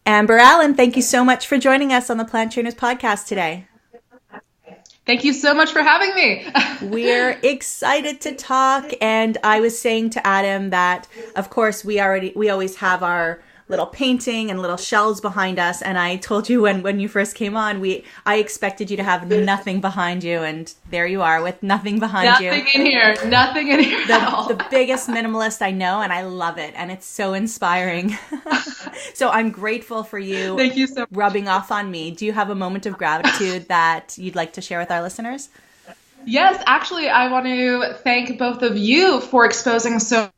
Amber Allen, thank you so much for joining us on the Plant Trainers podcast today. Thank you so much for having me. We're excited to talk. And I was saying to Adam that, of course, we always have our little painting and little shelves behind us. And I told you when you first came on, I expected you to have nothing behind you. And there you are with nothing behind you. Nothing in here at all. The biggest minimalist I know, and I love it. And it's so inspiring. So I'm grateful for you. Thank you so much. Rubbing off on me. Do you have a moment of gratitude that you'd like to share with our listeners? Yes, actually, I want to thank both of you for exposing so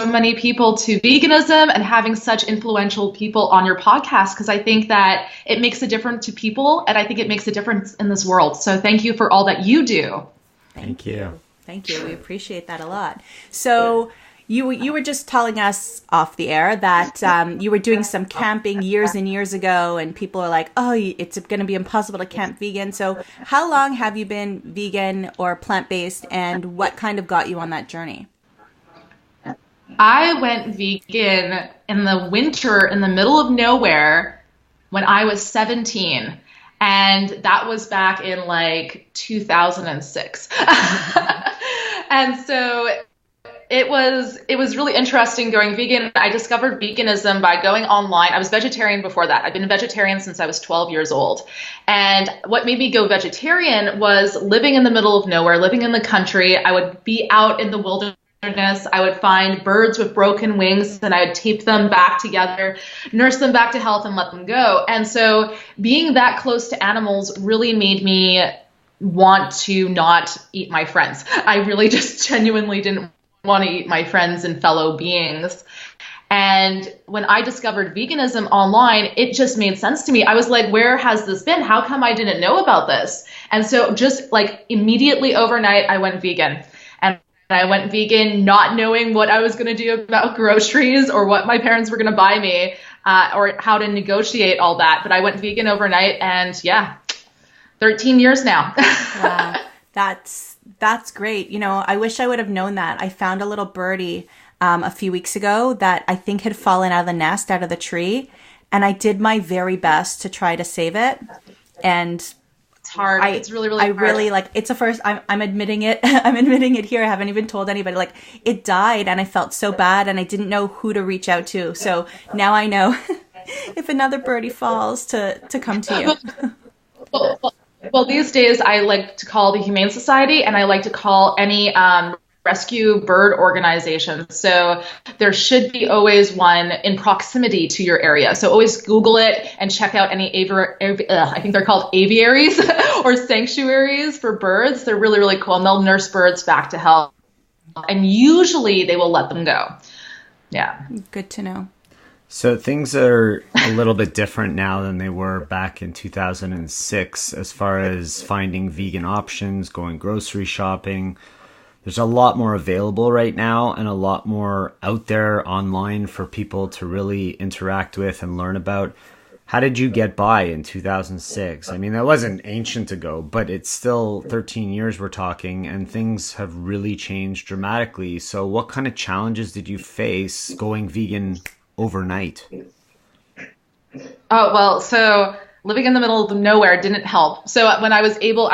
many people to veganism and having such influential people on your podcast, because I think that it makes a difference to people, and I think it makes a difference in this world. So thank you for all that you do. Thank you. Thank you. We appreciate that a lot. So you were just telling us off the air that you were doing some camping years and years ago, and people are like, oh, it's going to be impossible to camp vegan. So how long have you been vegan or plant-based, and what kind of got you on that journey? I went vegan in the winter in the middle of nowhere when I was 17. And that was back in like 2006. And so it was really interesting going vegan. I discovered veganism by going online. I was vegetarian before that. I've been a vegetarian since I was 12 years old. And what made me go vegetarian was living in the middle of nowhere, living in the country. I would be out in the wilderness. I would find birds with broken wings, and I would tape them back together, nurse them back to health, and let them go. And so being that close to animals really made me want to not eat my friends. I really just genuinely didn't want to eat my friends and fellow beings. And when I discovered veganism online, it just made sense to me. I was like, where has this been? How come I didn't know about this? And so just like immediately overnight, I went vegan. And I went vegan not knowing what I was going to do about groceries or what my parents were going to buy me or how to negotiate all that. But I went vegan overnight, and 13 years now. Wow. That's great. You know, I wish I would have known that. I found a little birdie a few weeks ago that I think had fallen out of the nest, out of the tree. And I did my very best to try to save it. And it's hard. It's really, really hard. I really it's a first, I'm admitting it. I'm admitting it here. I haven't even told anybody. Like, it died and I felt so bad and I didn't know who to reach out to. So now I know if another birdie falls to come to you. Well, these days I like to call the Humane Society, and I like to call any rescue bird organization. So there should be always one in proximity to your area. So always Google it and check out any I think they're called aviaries or sanctuaries for birds. They're really, really cool, and they'll nurse birds back to health. And usually they will let them go. Yeah. Good to know. So things are a little bit different now than they were back in 2006 as far as finding vegan options, going grocery shopping. There's a lot more available right now and a lot more out there online for people to really interact with and learn about. How did you get by in 2006? I mean, that wasn't ancient ago, but it's still 13 years we're talking, and things have really changed dramatically. So what kind of challenges did you face going vegan overnight? Oh, well, so living in the middle of nowhere didn't help. So when I was able,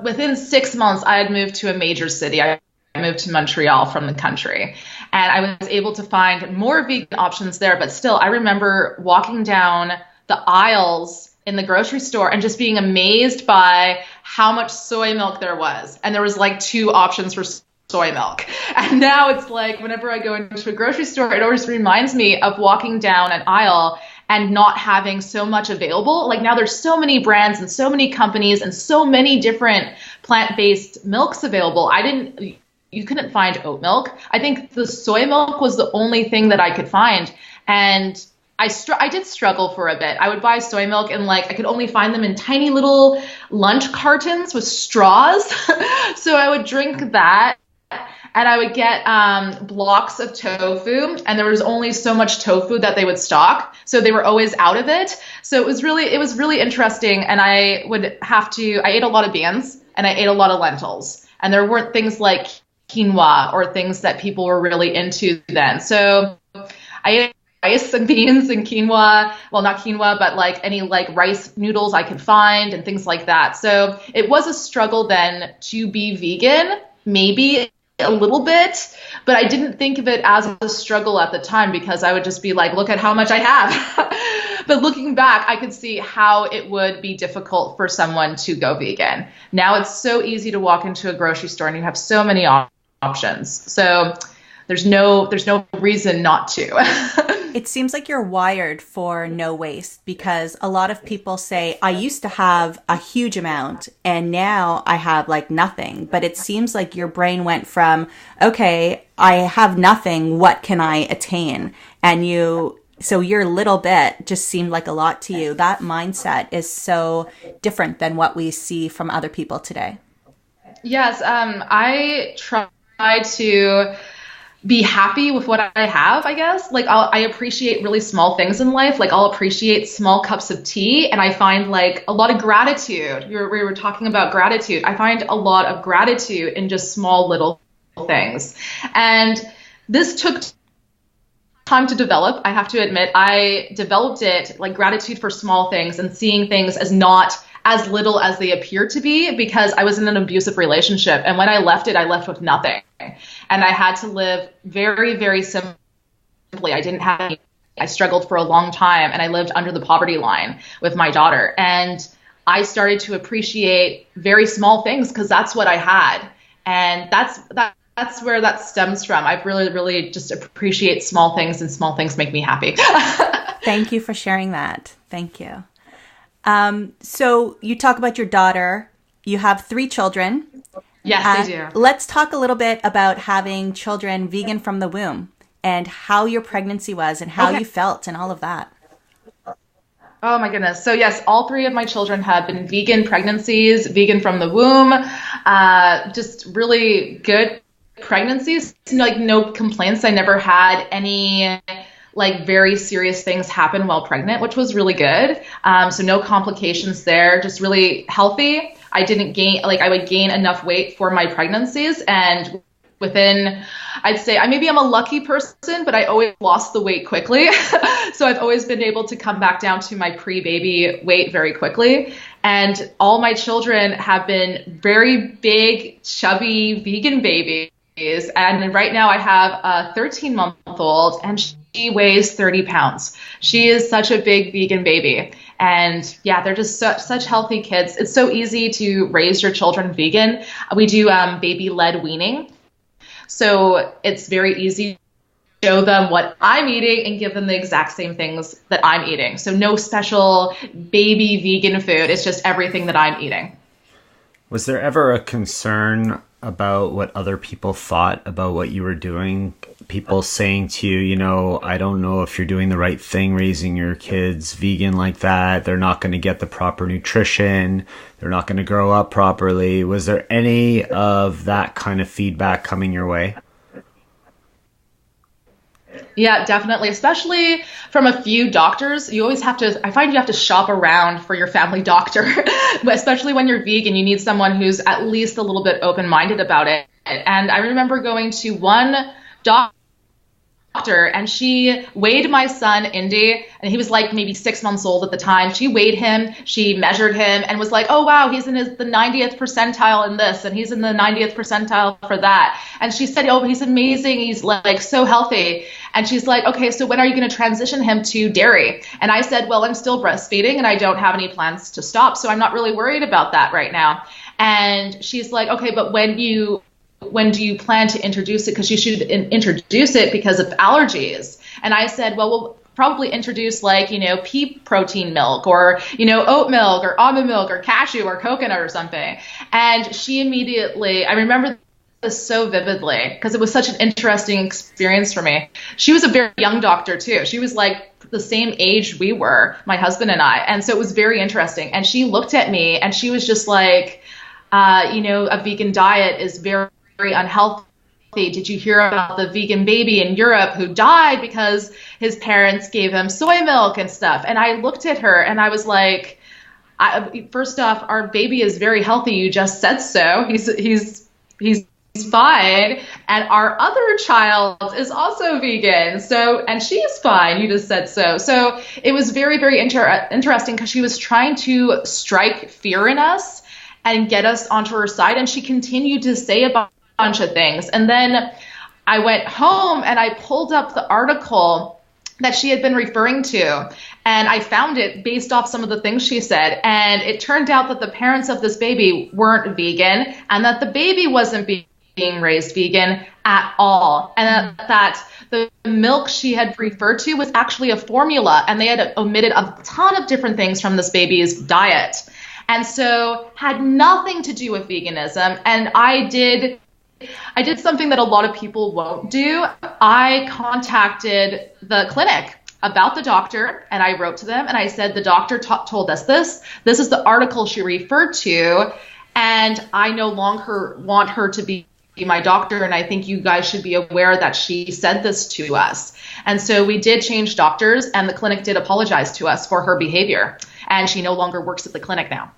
within 6 months, I had moved to a major city. I moved to Montreal from the country, and I was able to find more vegan options there. But still, I remember walking down the aisles in the grocery store and just being amazed by how much soy milk there was. And there was like 2 options for soy milk. And now it's like whenever I go into a grocery store, it always reminds me of walking down an aisle and not having so much available. Like now there's so many brands and so many companies and so many different plant-based milks available. You couldn't find oat milk. I think the soy milk was the only thing that I could find. And I did struggle for a bit. I would buy soy milk and I could only find them in tiny little lunch cartons with straws. So I would drink that. And I would get blocks of tofu, and there was only so much tofu that they would stock, so they were always out of it. So it was really interesting, and I ate a lot of beans, and I ate a lot of lentils, and there weren't things like quinoa or things that people were really into then. So I ate rice and beans and quinoa. Well, not quinoa, but like any like rice noodles I could find and things like that. So it was a struggle then to be vegan, maybe a little bit, but I didn't think of it as a struggle at the time because I would just be like, look at how much I have. But looking back, I could see how it would be difficult for someone to go vegan. Now it's so easy to walk into a grocery store and you have so many options. So there's no reason not to. It seems like you're wired for no waste because a lot of people say, I used to have a huge amount and now I have like nothing. But it seems like your brain went from, okay, I have nothing. What can I attain? So your little bit just seemed like a lot to you. That mindset is so different than what we see from other people today. Yes. I try to be happy with what I have, I guess. Like I appreciate really small things in life. Like I'll appreciate small cups of tea, and I find like a lot of gratitude. We were talking about gratitude. I find a lot of gratitude in just small little things. And this took time to develop. I have to admit, I developed it, like gratitude for small things and seeing things as not as little as they appear to be, because I was in an abusive relationship. And when I left it, I left with nothing. And I had to live very, very simply. I didn't have any. I struggled for a long time, and I lived under the poverty line with my daughter. And I started to appreciate very small things because that's what I had. And that's where that stems from. I really, really just appreciate small things, and small things make me happy. Thank you for sharing that. Thank you. So you talk about your daughter. You have 3 children. Yes, I do. Let's talk a little bit about having children vegan from the womb and how your pregnancy was and how you felt and all of that. Oh my goodness. So yes, all 3 of my children have been vegan pregnancies, vegan from the womb, just really good pregnancies, like no complaints. I never had any like very serious things happen while pregnant, which was really good. So no complications there, just really healthy. I didn't gain, like I would gain enough weight for my pregnancies, and within, I'd say, maybe I'm a lucky person, but I always lost the weight quickly. So I've always been able to come back down to my pre-baby weight very quickly. And all my children have been very big, chubby vegan babies. And right now I have a 13-month-old, and she weighs 30 pounds. She is such a big vegan baby. And yeah, they're just such healthy kids. It's so easy to raise your children vegan. We do baby-led weaning. So it's very easy to show them what I'm eating and give them the exact same things that I'm eating. So no special baby vegan food. It's just everything that I'm eating. Was there ever a concern about what other people thought about what you were doing? People saying to you, you know, I don't know if you're doing the right thing raising your kids vegan like that. They're not going to get the proper nutrition. They're not going to grow up properly. Was there any of that kind of feedback coming your way? Yeah, definitely. Especially from a few doctors. You always have to, I find you have to shop around for your family doctor, especially when you're vegan. You need someone who's at least a little bit open-minded about it. And I remember going to one doctor, and she weighed my son, Indy, and he was like maybe 6 months old at the time. She weighed him, she measured him, and was like, oh, wow, he's in the 90th percentile in this, and he's in the 90th percentile for that. And she said, oh, he's amazing. He's like so healthy. And she's like, okay, so when are you going to transition him to dairy? And I said, well, I'm still breastfeeding, and I don't have any plans to stop, so I'm not really worried about that right now. And she's like, okay, but when do you plan to introduce it? Because you should introduce it because of allergies. And I said, well, we'll probably introduce like, pea protein milk or, oat milk or almond milk or cashew or coconut or something. And she immediately, I remember this so vividly because it was such an interesting experience for me. She was a very young doctor too. She was like the same age we were, my husband and I. And so it was very interesting. And she looked at me and she was just like, a vegan diet is very unhealthy. Did you hear about the vegan baby in Europe who died because his parents gave him soy milk and stuff? And I looked at her and I was like, first off, our baby is very healthy. You just said so. He's fine, and our other child is also vegan, and she's fine, you just said so it was very, very interesting, because she was trying to strike fear in us and get us onto her side, and she continued to say a bunch of things. And then I went home and I pulled up the article that she had been referring to, and I found it based off some of the things she said, and it turned out that the parents of this baby weren't vegan, and that the baby wasn't being raised vegan at all, and that the milk she had referred to was actually a formula, and they had omitted a ton of different things from this baby's diet, and so had nothing to do with veganism. And I did something that a lot of people won't do. I contacted the clinic about the doctor, and I wrote to them and I said, the doctor told us this is the article she referred to, and I no longer want her to be my doctor, and I think you guys should be aware that she said this to us. And so we did change doctors, and the clinic did apologize to us for her behavior, and she no longer works at the clinic now.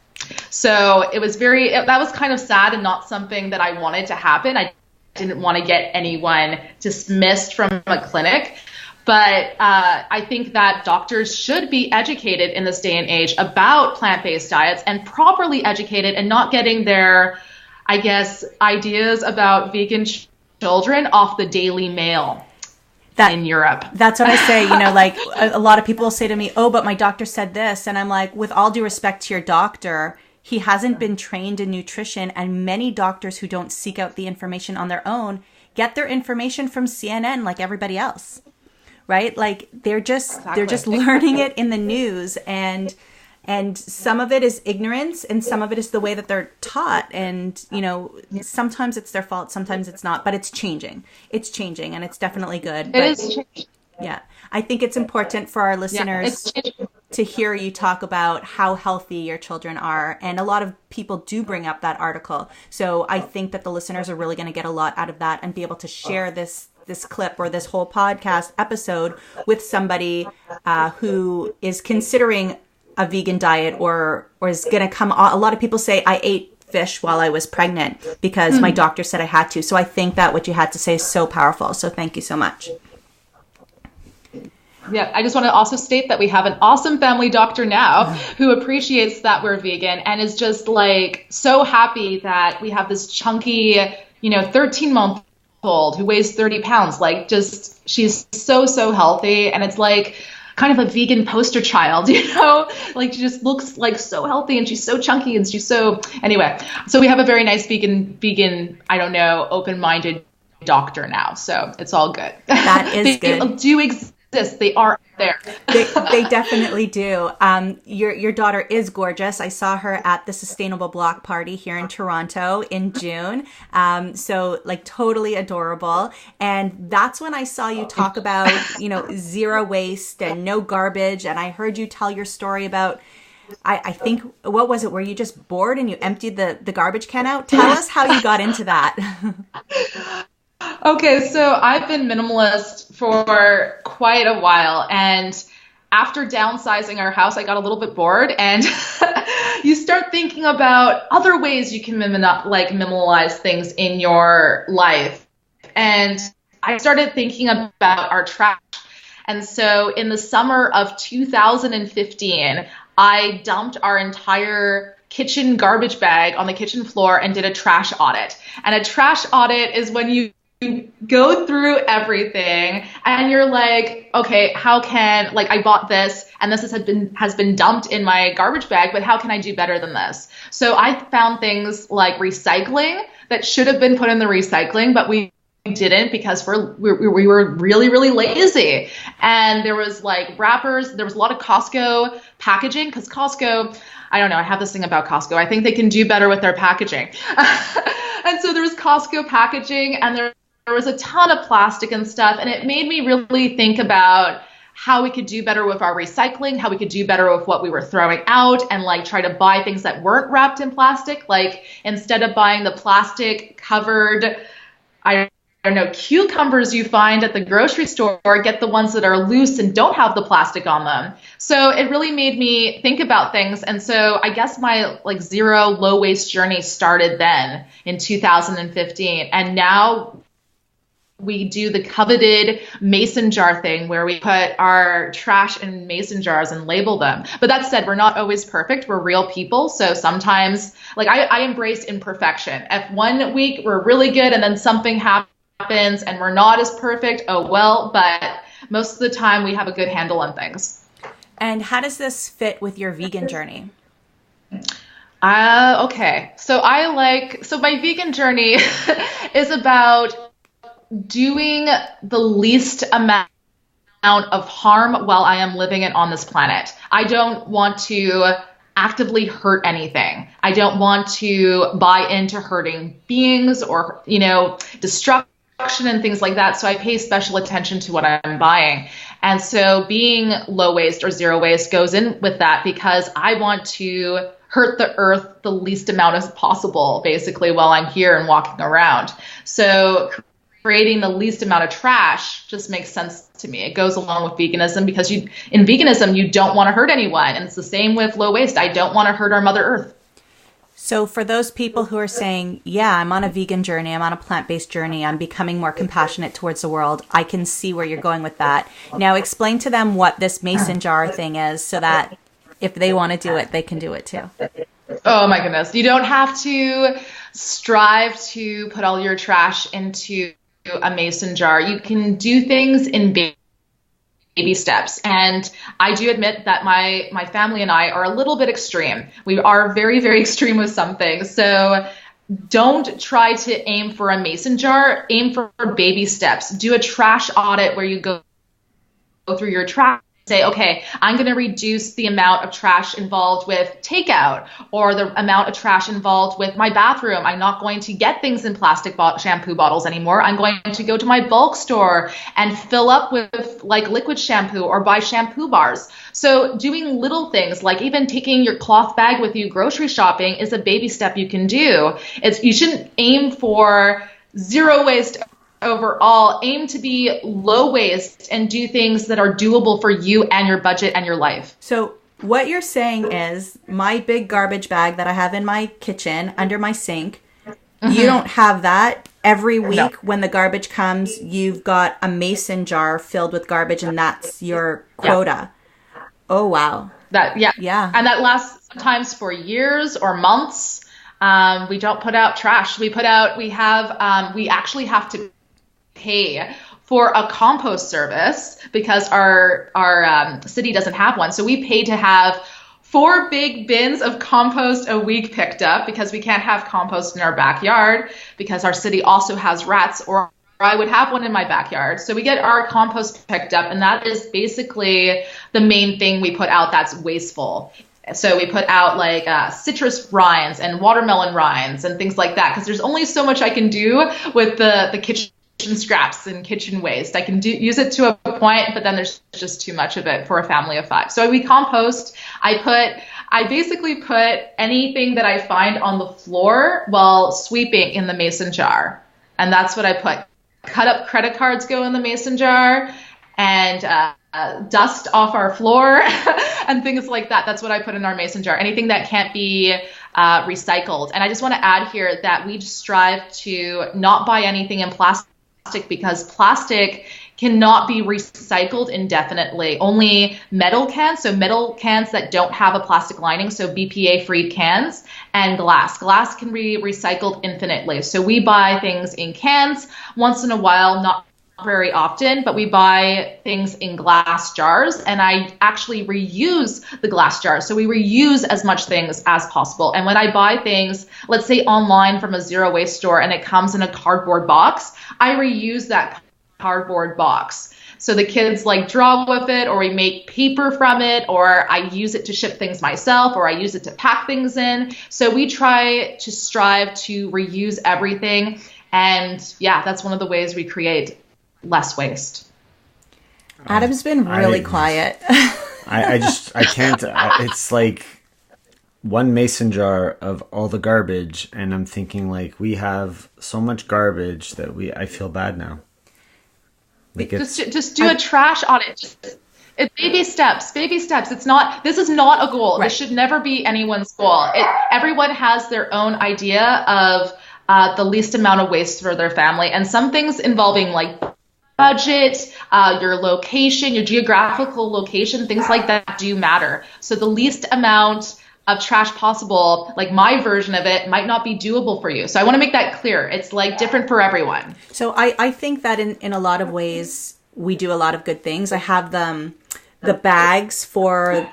So it was that was kind of sad, and not something that I wanted to happen. I didn't want to get anyone dismissed from a clinic, but I think that doctors should be educated in this day and age about plant-based diets, and properly educated, and not getting their, I guess, ideas about vegan children off the Daily Mail in Europe. That's what I say. Like a lot of people will say to me, oh, but my doctor said this. And I'm like, with all due respect to your doctor, he hasn't been trained in nutrition. And many doctors who don't seek out the information on their own get their information from CNN like everybody else. Right? Like they're just learning it in the news, and some of it is ignorance, and some of it is the way that they're taught. And, sometimes it's their fault, sometimes it's not, but it's changing. It's changing, and it's definitely good. It is changing. Yeah. I think it's important for our listeners to hear you talk about how healthy your children are. And a lot of people do bring up that article. So I think that the listeners are really going to get a lot out of that, and be able to share this clip or this whole podcast episode with somebody who is considering a vegan diet, or is going to come on. A lot of people say, I ate fish while I was pregnant because my doctor said I had to. So I think that what you had to say is so powerful. So thank you so much. Yeah, I just want to also state that we have an awesome family doctor now who appreciates that we're vegan, and is just like so happy that we have this chunky, 13-month-old who weighs 30 pounds. Like, just, she's so healthy, and it's like kind of a vegan poster child, like she just looks like so healthy, and she's so chunky, and she's so, anyway, so we have a very nice vegan, I don't know, open-minded doctor now. So it's all good. That is good. They do exist. They are there. They definitely do. Your daughter is gorgeous. I saw her at the Sustainable Block Party here in Toronto in June. So like totally adorable. And that's when I saw you talk about, zero waste and no garbage. And I heard you tell your story about, I think, what was it? Were you just bored and you emptied the garbage can out? Tell us how you got into that. Okay, so I've been minimalist for quite a while, and after downsizing our house, I got a little bit bored, and you start thinking about other ways you can minimalize things in your life. And I started thinking about our trash. And so in the summer of 2015, I dumped our entire kitchen garbage bag on the kitchen floor and did a trash audit. And a trash audit is when you go through everything and you're like, okay, how can, like, I bought this and this has been dumped in my garbage bag, but how can I do better than this? So I found things like recycling that should have been put in the recycling, but we didn't because we were really, really lazy. And there was like wrappers, there was a lot of Costco packaging, because Costco, I don't know, I have this thing about Costco. I think they can do better with their packaging. And so there was Costco packaging, and there was a ton of plastic and stuff, and it made me really think about how we could do better with our recycling, how we could do better with what we were throwing out, and like try to buy things that weren't wrapped in plastic. Like instead of buying the plastic covered, I don't know, cucumbers you find at the grocery store, get the ones that are loose and don't have the plastic on them. So it really made me think about things. And so I guess my like zero low waste journey started then in 2015. And now we do the coveted mason jar thing where we put our trash in mason jars and label them. But that said, we're not always perfect. We're real people. So sometimes, like I embrace imperfection. If one week we're really good and then something happens and we're not as perfect, oh well, but most of the time we have a good handle on things. And how does this fit with your vegan journey? Okay. So my vegan journey is about doing the least amount of harm while I am living it on this planet. I don't want to actively hurt anything. I don't want to buy into hurting beings or, destruction and things like that. So I pay special attention to what I'm buying. And so being low waste or zero waste goes in with that because I want to hurt the earth the least amount as possible, basically, while I'm here and walking around. So creating the least amount of trash just makes sense to me. It goes along with veganism because in veganism, you don't want to hurt anyone. And it's the same with low waste. I don't want to hurt our Mother Earth. So for those people who are saying, yeah, I'm on a vegan journey, I'm on a plant-based journey, I'm becoming more compassionate towards the world, I can see where you're going with that. Now explain to them what this mason jar thing is so that if they want to do it, they can do it too. Oh my goodness. You don't have to strive to put all your trash into a mason jar. You can do things in baby steps. And I do admit that my family and I are a little bit extreme. We are very, very extreme with some things. So don't try to aim for a mason jar. Aim for baby steps. Do a trash audit where you go through your trash. Say, okay, I'm going to reduce the amount of trash involved with takeout or the amount of trash involved with my bathroom. I'm not going to get things in plastic shampoo bottles anymore. I'm going to go to my bulk store and fill up with like liquid shampoo or buy shampoo bars. So doing little things like even taking your cloth bag with you grocery shopping is a baby step you can do. You shouldn't aim for zero waste overall. Aim to be low waste and do things that are doable for you and your budget and your life. So what you're saying is my big garbage bag that I have in my kitchen under my sink, you don't have that every week. When the garbage comes, you've got a mason jar filled with garbage and that's your quota. Yeah. Oh, wow. Yeah. And that lasts sometimes for years or months. We don't put out trash. We actually have to pay for a compost service because our city doesn't have one. So we pay to have 4 big bins of compost a week picked up because we can't have compost in our backyard because our city also has rats, or I would have one in my backyard. So we get our compost picked up, and that is basically the main thing we put out that's wasteful. So we put out like citrus rinds and watermelon rinds and things like that because there's only so much I can do with the kitchen scraps and kitchen waste. I can use it to a point, but then there's just too much of it for a family of 5. So we compost. I basically put anything that I find on the floor while sweeping in the mason jar. And that's what I put. Cut up credit cards go in the mason jar, and dust off our floor and things like that. That's what I put in our mason jar. Anything that can't be recycled. And I just want to add here that we strive to not buy anything in plastic because plastic cannot be recycled indefinitely. Only metal cans, so metal cans that don't have a plastic lining, so BPA-free cans, and glass. Glass can be recycled infinitely. So we buy things in cans once in a while, not very often, but we buy things in glass jars, and I actually reuse the glass jars. So we reuse as much things as possible. And when I buy things, let's say online from a zero waste store, and it comes in a cardboard box, I reuse that cardboard box. So the kids like draw with it, or we make paper from it, or I use it to ship things myself, or I use it to pack things in. So we try to strive to reuse everything. And yeah, that's one of the ways we create less waste. Adam's been really quiet. I can't. It's like one mason jar of all the garbage, and I'm thinking like we have so much garbage that I feel bad now. Like just do a trash audit. It's baby steps. This is not a goal. Right. This should never be anyone's goal. Everyone has their own idea of the least amount of waste for their family, and some things involving like budget, your location, your geographical location, things like that do matter. So the least amount of trash possible, like my version of it, might not be doable for you. So I want to make that clear. It's like different for everyone. So I think that in a lot of ways, we do a lot of good things. I have the bags for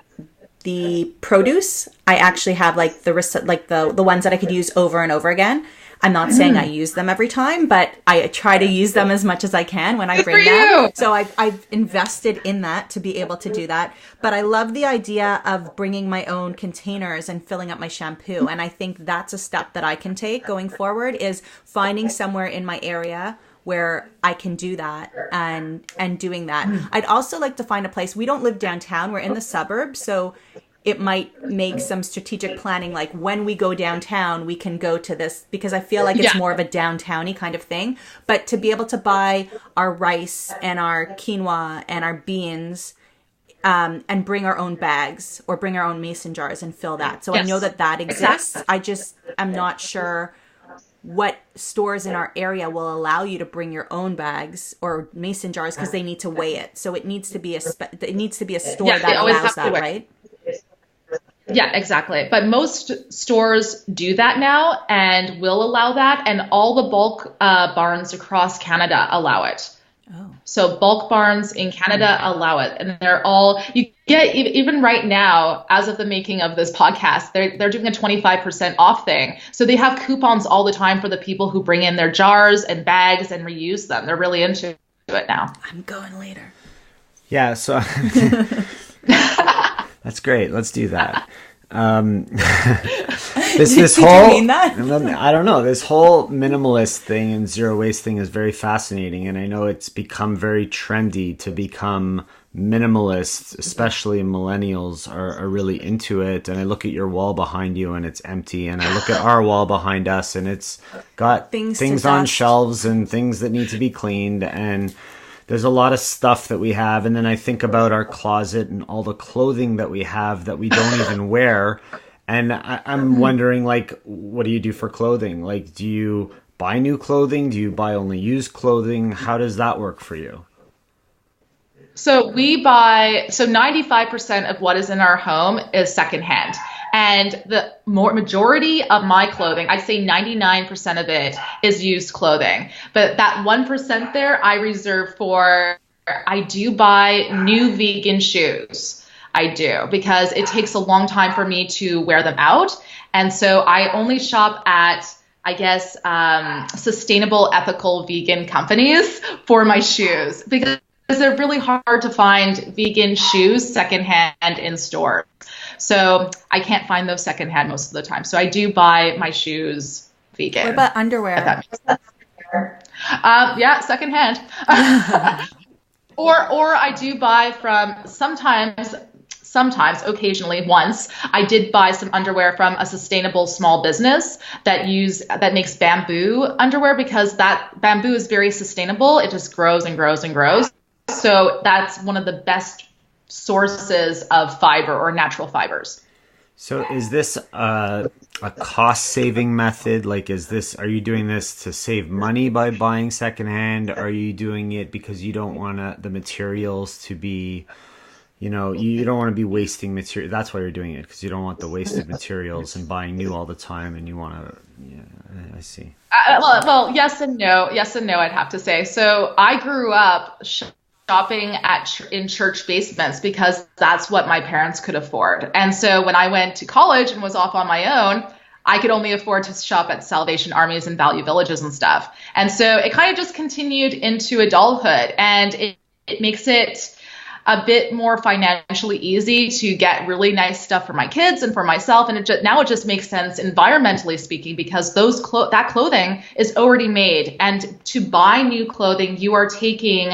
the produce. I actually have like the ones that I could use over and over again. I'm not saying I use them every time, but I try to use them as much as I can when I bring them. So I've invested in that to be able to do that. But I love the idea of bringing my own containers and filling up my shampoo. And I think that's a step that I can take going forward, is finding somewhere in my area where I can do that and doing that. I'd also like to find a place. We don't live downtown. We're in the suburbs. So it might make some strategic planning, like when we go downtown, we can go to this, because I feel like it's more of a downtowny kind of thing. But to be able to buy our rice and our quinoa and our beans and bring our own bags or bring our own mason jars and fill that. So I know that exists. Exactly. I'm not sure what stores in our area will allow you to bring your own bags or mason jars, because they need to weigh it. So it needs to be a store that allows that, right? Yeah, exactly. But most stores do that now and will allow that. And all the bulk barns across Canada allow it. Oh. So bulk barns in Canada allow it. And they're all, you get, even right now, as of the making of this podcast, they're doing a 25% off thing. So they have coupons all the time for the people who bring in their jars and bags and reuse them. They're really into it now. I'm going later. Yeah, so that's great. Let's do that. This whole, you mean that? I don't know. This whole minimalist thing and zero waste thing is very fascinating, and I know it's become very trendy to become minimalist. Especially millennials are really into it. And I look at your wall behind you, and it's empty. And I look at our wall behind us, and it's got things on shelves and things that need to be cleaned. And there's a lot of stuff that we have. And then I think about our closet and all the clothing that we have that we don't even wear. And I'm wondering, like, what do you do for clothing? Like, do you buy new clothing? Do you buy only used clothing? How does that work for you? So 95% of what is in our home is secondhand. And the majority of my clothing, I'd say 99% of it is used clothing. But that 1% there, I reserve for, I do buy new vegan shoes. I do, because it takes a long time for me to wear them out. And so I only shop at, I guess, sustainable, ethical, vegan companies for my shoes, because they're really hard to find vegan shoes secondhand in stores. So I can't find those secondhand most of the time. So I do buy my shoes vegan. What about underwear? If that makes sense. Yeah, secondhand. Or I do buy from sometimes, occasionally, once, I did buy some underwear from a sustainable small business that makes bamboo underwear, because that bamboo is very sustainable. It just grows and grows and grows. So that's one of the best sources of fiber or natural fibers. So is this a cost-saving method? Like, are you doing this to save money by buying secondhand? Are you doing it because you don't want the materials to be, you don't want to be wasting material? That's why you're doing it, because you don't want the wasted materials and buying new all the time, and you want to, I see. Well, yes and no. Yes and no, I'd have to say. So I grew up shopping in church basements because that's what my parents could afford. And so when I went to college and was off on my own, I could only afford to shop at Salvation Armies and Value Villages and stuff. And so it kind of just continued into adulthood, and it makes it a bit more financially easy to get really nice stuff for my kids and for myself. And now it just makes sense environmentally speaking, because that clothing is already made. And to buy new clothing, you are taking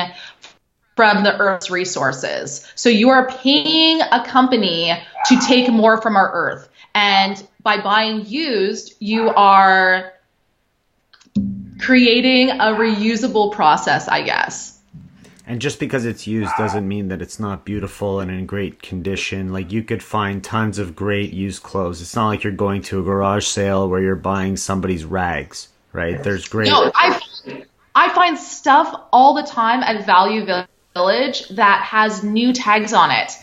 from the Earth's resources. So you are paying a company to take more from our Earth. And by buying used, you are creating a reusable process, I guess. And just because it's used doesn't mean that it's not beautiful and in great condition. Like, you could find tons of great used clothes. It's not like you're going to a garage sale where you're buying somebody's rags, right? There's great... No, I find stuff all the time at Value Village that has new tags on it.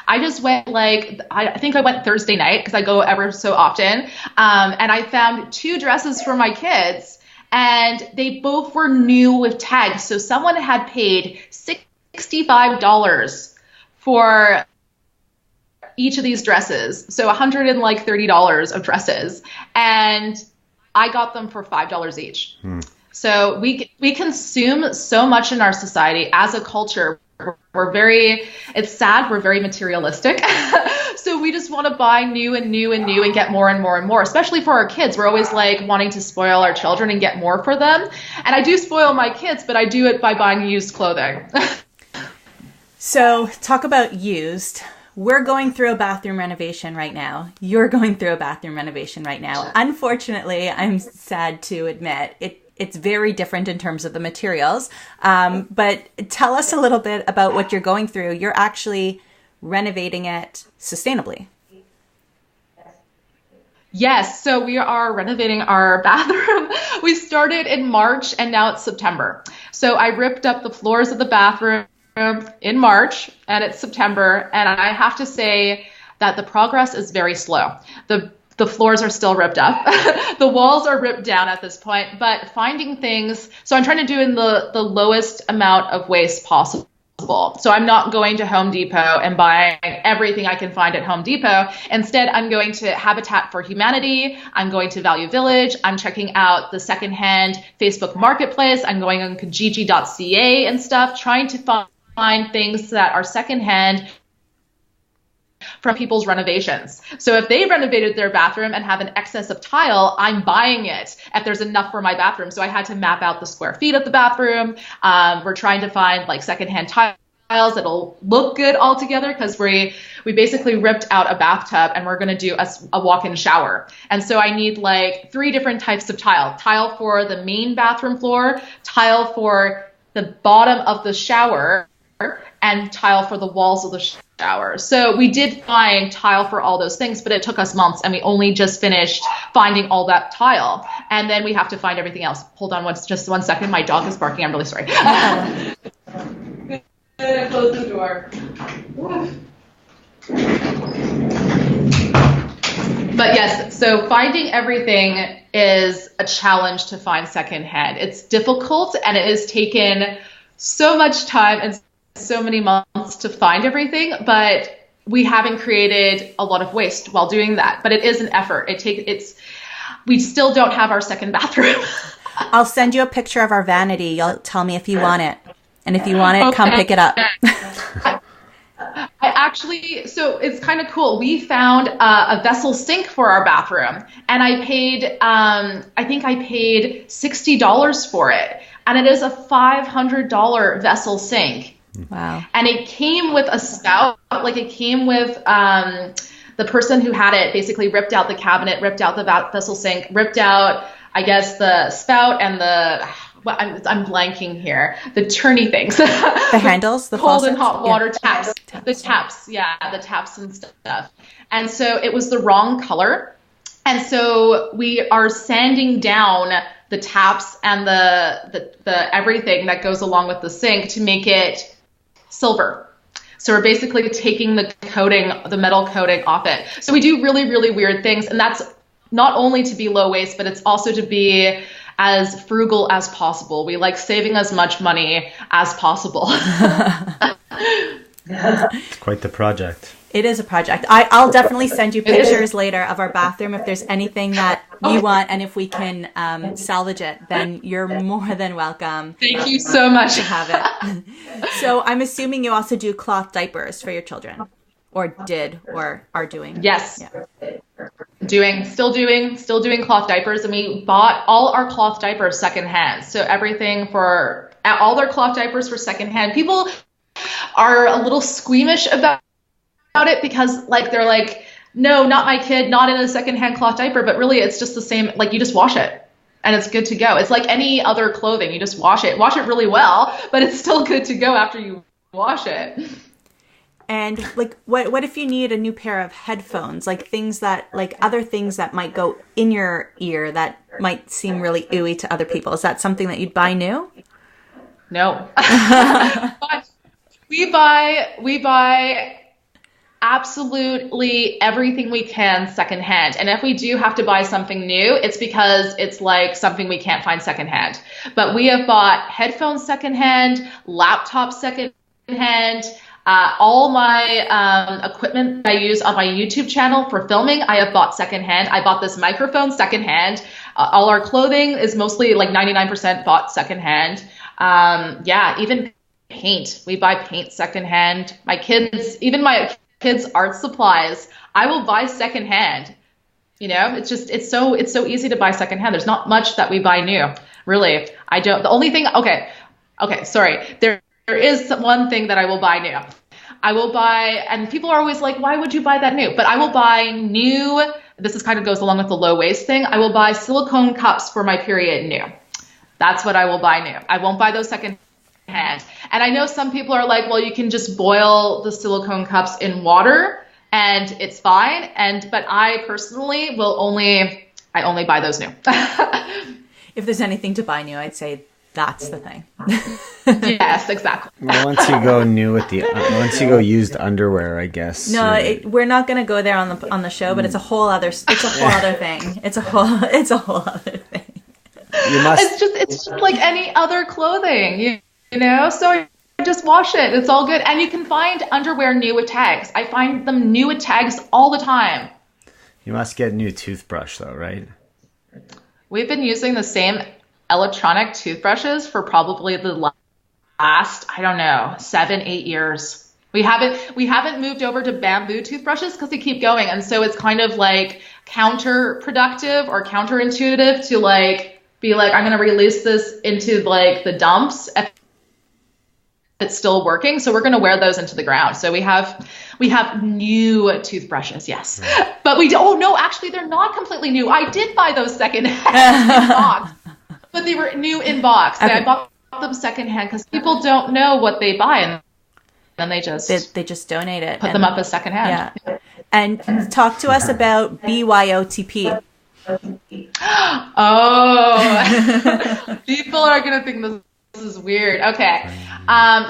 I just went I think I went Thursday night because I go ever so often. And I found 2 dresses for my kids, and they both were new with tags. So someone had paid $65 for each of these dresses. So $130 of dresses. And I got them for $5 each. So we consume so much in our society as a culture. It's sad, we're very materialistic. So we just want to buy new and new and new and get more and more and more, especially for our kids. We're always wanting to spoil our children and get more for them. And I do spoil my kids, but I do it by buying used clothing. So talk about used. We're going through a bathroom renovation right now. You're going through a bathroom renovation right now. Unfortunately, I'm sad to admit, it's very different in terms of the materials. But tell us a little bit about what you're going through. You're actually renovating it sustainably. Yes, so we are renovating our bathroom. We started in March and now it's September. So I ripped up the floors of the bathroom in March and it's September. And I have to say that the progress is very slow. The floors are still ripped up. The walls are ripped down at this point, but finding things. So I'm trying to do in the lowest amount of waste possible. So I'm not going to Home Depot and buying everything I can find at Home Depot. Instead, I'm going to Habitat for Humanity. I'm going to Value Village. I'm checking out the secondhand Facebook Marketplace. I'm going on Kijiji.ca and stuff, trying to find things that are secondhand from people's renovations. So if they renovated their bathroom and have an excess of tile, I'm buying it if there's enough for my bathroom. So I had to map out the square feet of the bathroom. We're trying to find secondhand tiles that'll look good all together, because we basically ripped out a bathtub and we're going to do a walk-in shower. And so I need 3 different types of tile. Tile for the main bathroom floor, tile for the bottom of the shower, and tile for the walls of the shower. So we did find tile for all those things, but it took us months and we only just finished finding all that tile. And then we have to find everything else. Hold on just 1 second. My dog is barking. I'm really sorry. Close the door. But yes, so finding everything is a challenge to find secondhand. It's difficult and it has taken so much time and so many months to find everything, but we haven't created a lot of waste while doing that. But it is an effort. We still don't have our second bathroom. I'll send you a picture of our vanity. You'll tell me if you want it. And if you want it, come pick it up. So it's kind of cool. We found a vessel sink for our bathroom, and I paid, I think I paid $60 for it. And it is a $500 vessel sink. Wow. And it came with a spout, it came with the person who had it basically ripped out the cabinet, ripped out the vessel sink, ripped out, I guess, the spout and I'm blanking here, the turny things. The handles, the cold faucets? and hot water taps. The taps, the taps and stuff. And so it was the wrong color. And so we are sanding down the taps and the everything that goes along with the sink to make it silver. So we're basically taking the coating, the metal coating off it. So we do really, really weird things. And that's not only to be low waste, but it's also to be as frugal as possible. We like saving as much money as possible. It's quite the project. It is a project. I'll definitely send you pictures later of our bathroom if there's anything that you want, and if we can salvage it, then you're more than welcome. Thank you so much to have it. So I'm assuming you also do cloth diapers for your children, or did, or are doing. Yes. Yeah. Still doing cloth diapers, and we bought all our cloth diapers secondhand. So everything for all their cloth diapers for secondhand. People are a little squeamish about it because they're No, not my kid, not in a secondhand cloth diaper, but really it's just the same. Like you just wash it and it's good to go. It's like any other clothing. You just wash it really well, but it's still good to go after you wash it. And like, what if you need a new pair of headphones? Like things that, like other things that might go in your ear that might seem really ooey to other people. Is that something that you'd buy new? No. But we buy absolutely everything we can secondhand. And if we do have to buy something new, it's because it's like something we can't find secondhand. But we have bought headphones secondhand, laptops secondhand, all my equipment that I use on my YouTube channel for filming, I have bought secondhand. I bought this microphone secondhand. All our clothing is mostly like 99% bought secondhand. Yeah, even paint. We buy paint secondhand. My kids' art supplies, I will buy secondhand. You know, it's so easy to buy secondhand. There's not much that we buy new, really. The only thing, okay, sorry. There is one thing that I will buy new. I will buy, and people are always like, why would you buy that new? But I will buy new, this is kind of goes along with the low waist thing. I will buy silicone cups for my period new. That's what I will buy new. I won't buy those second hand. And I know some people are like, well, you can just boil the silicone cups in water and it's fine. But I personally only buy those new. If there's anything to buy new, I'd say that's the thing. Yes, exactly. Well, once you go new with once you go used underwear, I guess. No, we're not going to go there on the show, but it's a whole other thing. It's a whole other thing. It's just like any other clothing, you know? So just wash it. It's all good. And you can find underwear new with tags. I find them new with tags all the time. You must get a new toothbrush though, right? We've been using the same electronic toothbrushes for probably the last, 7-8 years. We haven't moved over to bamboo toothbrushes because they keep going. And so it's kind of like counterproductive or counterintuitive to like be like, I'm going to release this into like the dumps if it's still working. So we're going to wear those into the ground. So we have new toothbrushes. Yes. Right. But actually they're not completely new. I did buy those secondhand in box, but they were new in box. Okay. I bought them secondhand because people don't know what they buy. And then they just donate it. Put them up as secondhand. Yeah. And talk to us about BYOTP. Oh, people are going to think this is weird. Okay.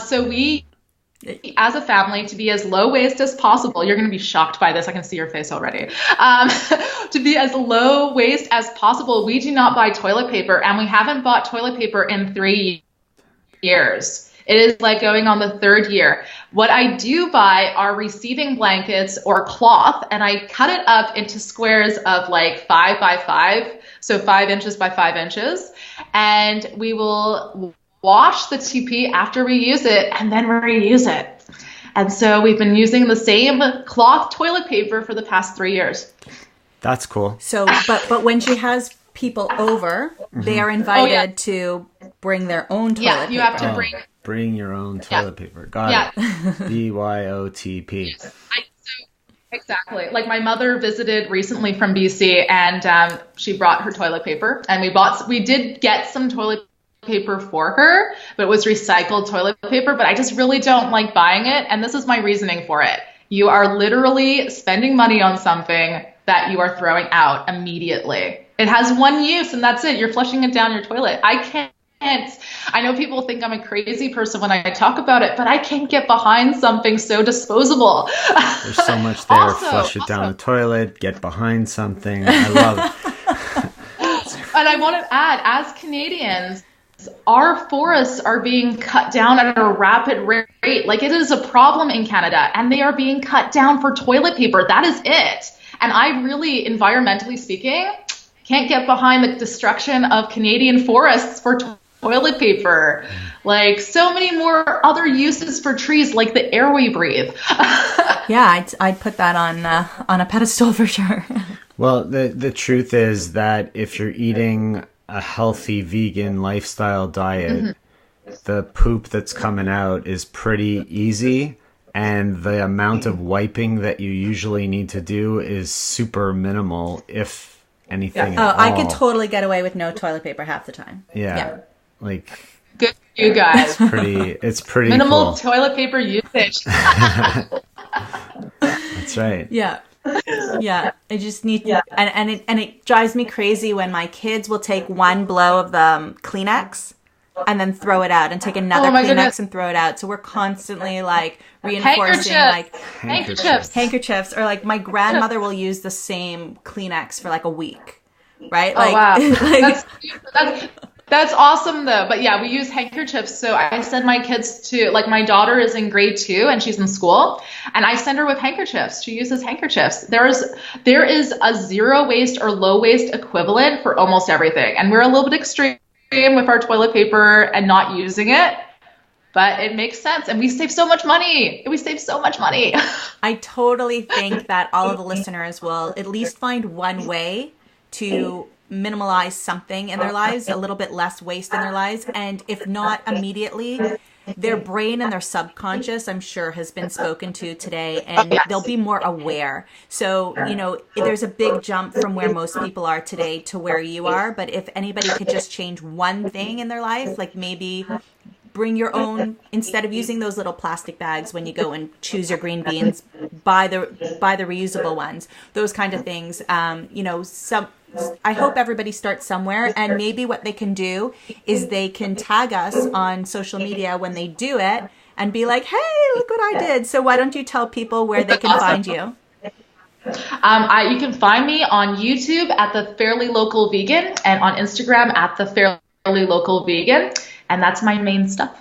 So we, as a family, to be as low waste as possible, you're going to be shocked by this. I can see your face already. To be as low waste as possible, we do not buy toilet paper, and we haven't bought toilet paper in 3 years. It is like going on the 3rd year. What I do buy are receiving blankets or cloth, and I cut it up into squares of like 5 by 5, so 5 inches by 5 inches, and we will wash the TP after we use it and then reuse it. And so we've been using the same cloth toilet paper for the past 3 years. That's cool. So, but when she has people over, they are invited to bring their own toilet paper. Yeah, you have to bring your own toilet paper. Got it. BYOTP. Exactly. Like my mother visited recently from BC, and she brought her toilet paper, and we did get some toilet paper for her, but it was recycled toilet paper. But I just really don't like buying it, and this is my reasoning for it. You are literally spending money on something that you are throwing out immediately. It has one use, and that's it. You're flushing it down your toilet. I know people think I'm a crazy person when I talk about it, but I can't get behind something so disposable. There's so much there. Flush it down the toilet, get behind something. I love it. And I want to add, as Canadians, our forests are being cut down at a rapid rate. Like, it is a problem in Canada, and they are being cut down for toilet paper. That is it. And I really, environmentally speaking, can't get behind the destruction of Canadian forests for toilet paper. Like, so many more other uses for trees, like the air we breathe. Yeah, I'd put that on a pedestal for sure. Well, the truth is that if you're eating a healthy vegan lifestyle diet, the poop that's coming out is pretty easy and the amount of wiping that you usually need to do is super minimal, if anything at all. I could totally get away with no toilet paper half the time. Yeah. Like, good for you guys. it's pretty minimal cool. toilet paper usage. That's right. Yeah. Yeah, I just need to, and it drives me crazy when my kids will take one blow of the Kleenex and then throw it out, and take another Kleenex and throw it out. So we're constantly like reinforcing like handkerchiefs, or like my grandmother will use the same Kleenex for like a week, right? Like, wow, that's awesome though. But yeah, we use handkerchiefs. So I send my kids to, like, my daughter is in grade 2 and she's in school, and I send her with handkerchiefs. She uses handkerchiefs. There is a zero waste or low waste equivalent for almost everything. And we're a little bit extreme with our toilet paper and not using it, but it makes sense. And we save so much money. I totally think that all of the listeners will at least find one way to minimalize something in their lives, a little bit less waste in their lives. And if not immediately, their brain and their subconscious, I'm sure, has been spoken to today, and they'll be more aware. So, there's a big jump from where most people are today to where you are. But if anybody could just change one thing in their life, like maybe bring your own, instead of using those little plastic bags when you go and choose your green beans, buy the reusable ones, those kind of things. I hope everybody starts somewhere, and maybe what they can do is they can tag us on social media when they do it and be like, hey, look what I did. So why don't you tell people where they can find you? You can find me on YouTube at The Fairly Local Vegan, and on Instagram at The Fairly Local Vegan. And that's my main stuff.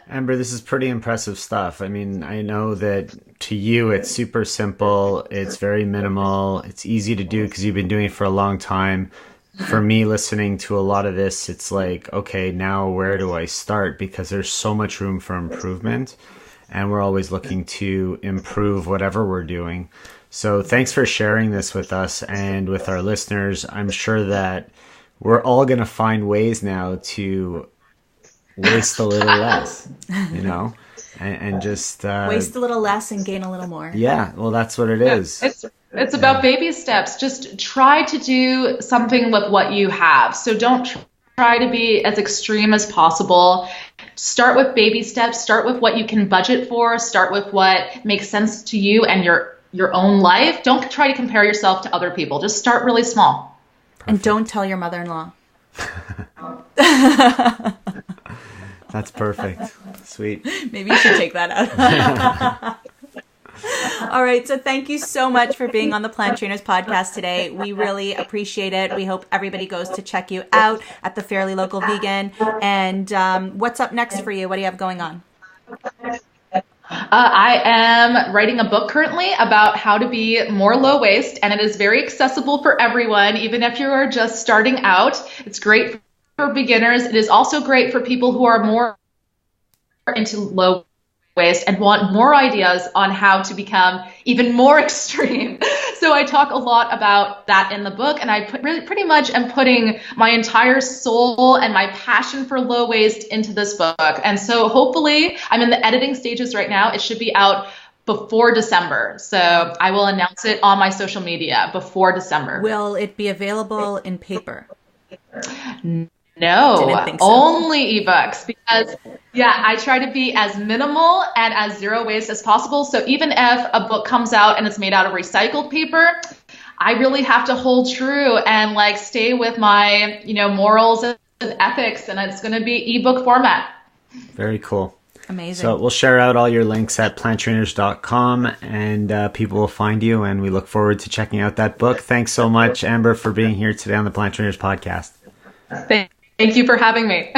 Amber, this is pretty impressive stuff. I mean, I know that to you, it's super simple. It's very minimal. It's easy to do because you've been doing it for a long time. For me, listening to a lot of this, it's like, okay, now where do I start? Because there's so much room for improvement, and we're always looking to improve whatever we're doing. So thanks for sharing this with us and with our listeners. I'm sure that we're all going to find ways now to waste a little less, and just waste a little less and gain a little more. Yeah, well, that's what it is. It's about baby steps. Just try to do something with what you have. So don't try to be as extreme as possible. Start with baby steps. Start with what you can budget for. Start with what makes sense to you and your own life. Don't try to compare yourself to other people. Just start really small. Perfect. And don't tell your mother-in-law. That's perfect. Sweet. Maybe you should take that out. All right. So thank you so much for being on the Plant Trainers podcast today. We really appreciate it. We hope everybody goes to check you out at The Fairly Local Vegan. And what's up next for you? What do you have going on? I am writing a book currently about how to be more low waste, and it is very accessible for everyone, even if you are just starting out. It's great for beginners. It is also great for people who are more into low waste and want more ideas on how to become even more extreme. So I talk a lot about that in the book, and I pretty much am putting my entire soul and my passion for low waste into this book. And so hopefully, I'm in the editing stages right now. It should be out before December. So I will announce it on my social media before December. Will it be available in paper? No, only ebooks, because I try to be as minimal and as zero waste as possible. So even if a book comes out and it's made out of recycled paper, I really have to hold true and stay with my, morals and ethics, and it's going to be ebook format. Very cool. Amazing. So we'll share out all your links at planttrainers.com, and people will find you, and we look forward to checking out that book. Thanks so much, Amber, for being here today on the Plant Trainers podcast. Thank you for having me.